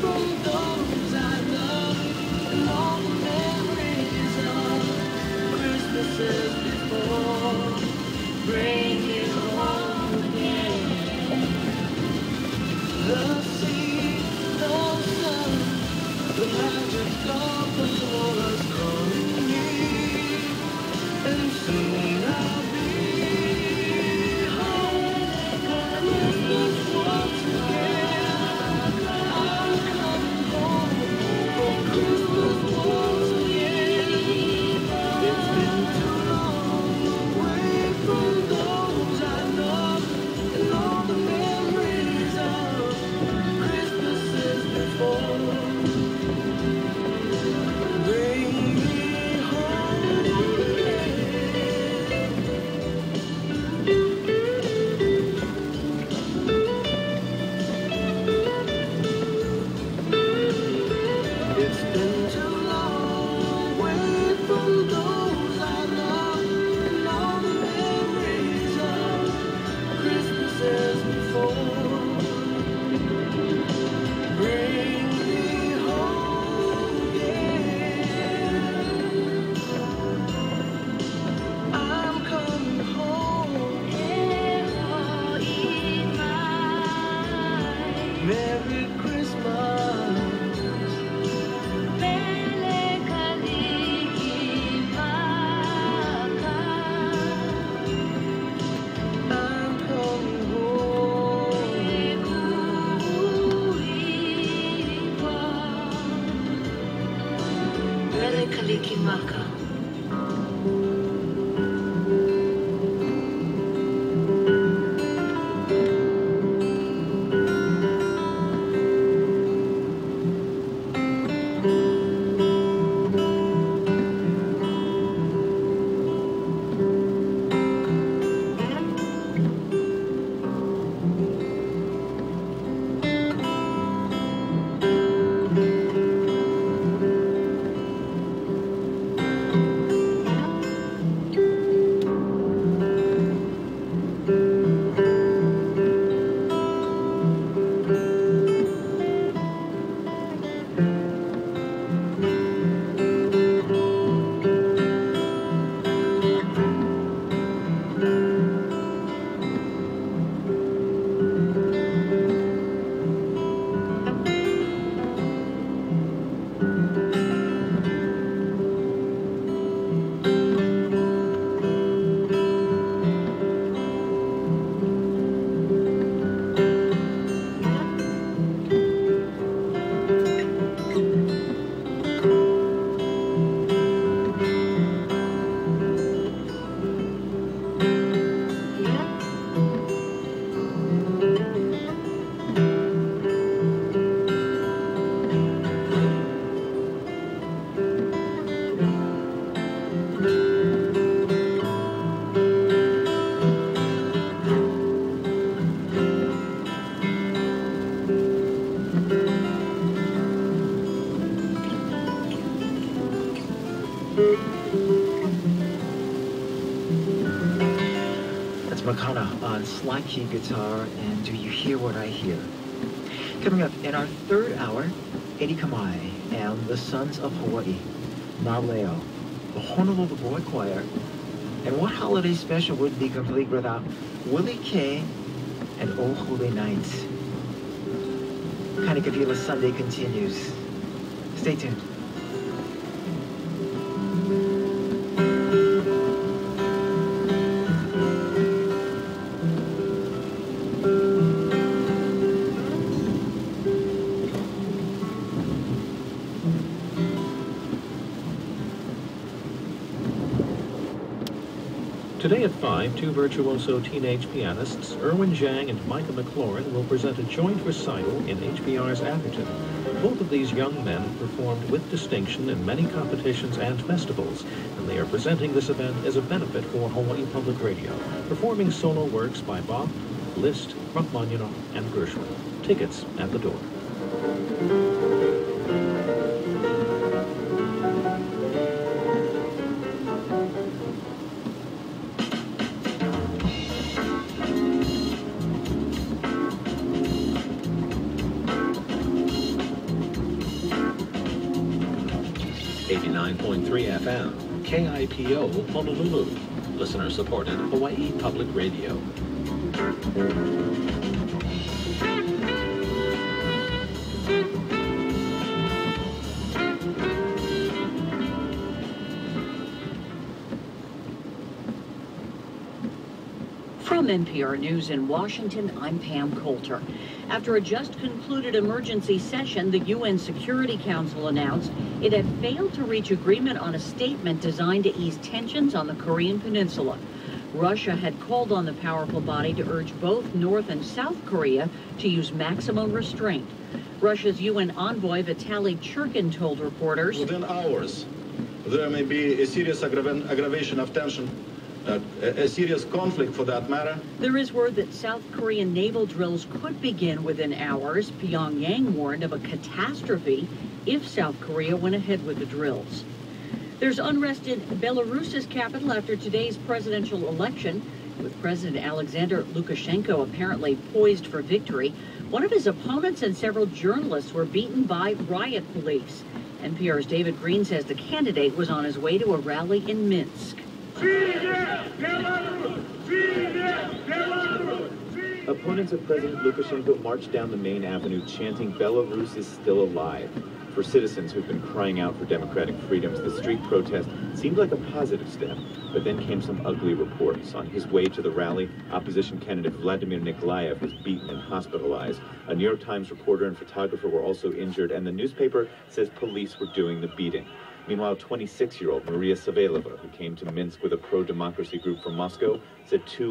from those I love and all the memories of Christmases before. Bring me home again. The sea, the sun, the magic of the forest calling me, and soon I'll be home for Christmas once again. I'm coming home for Christmas once again. It's been too long away from those I love and all the memories of Christmases before. Bring me home again. It's been too long away from those I love and all the memories of Christmases before. Bring me home again. I'm coming home. Merry Christmas. I'm coming home. Mele Kalikimaka. That's Makana on slide key guitar, and Do You Hear What I Hear? Coming up in our third hour, Eddie Kamai and the Sons of Hawai'i, Naleo, the Honolulu Boy Choir, and what holiday special would be complete without Willie K and Oh Holy Night? Kanikapila Sunday continues. Stay tuned. Today at 5, two virtuoso teenage pianists, Erwin Zhang and Micah McLaurin, will present a joint recital in HBR's Atherton. Both of these young men performed with distinction in many competitions and festivals, and they are presenting this event as a benefit for Hawaii Public Radio, performing solo works by Bach, Liszt, Rachmaninoff, and Gershwin. Tickets at the door. 89.3 FM, KIPO, Honolulu. Listener-supported Hawaii Public Radio. From NPR News in Washington, I'm Pam Coulter. After a just concluded emergency session, the UN Security Council announced it had failed to reach agreement on a statement designed to ease tensions on the Korean Peninsula. Russia had called on the powerful body to urge both North and South Korea to use maximum restraint. Russia's UN envoy Vitaly Churkin told reporters, "Within hours, there may be a serious aggravation of tension. A serious conflict for that matter." There is word that South Korean naval drills could begin within hours. Pyongyang warned of a catastrophe if South Korea went ahead with the drills. There's unrest in Belarus's capital after today's presidential election, with President Alexander Lukashenko apparently poised for victory. One of his opponents and several journalists were beaten by riot police. NPR's David Green says the candidate was on his way to a rally in Minsk. Opponents of President Lukashenko marched down the main avenue chanting, "Belarus is still alive." For citizens who've been crying out for democratic freedoms, the street protest seemed like a positive step, but then came some ugly reports. On his way to the rally, opposition candidate Vladimir Nikolaev was beaten and hospitalized. A New York Times reporter and photographer were also injured, and the newspaper says police were doing the beating. Meanwhile, 26-year-old Maria Savelova, who came to Minsk with a pro-democracy group from Moscow, said two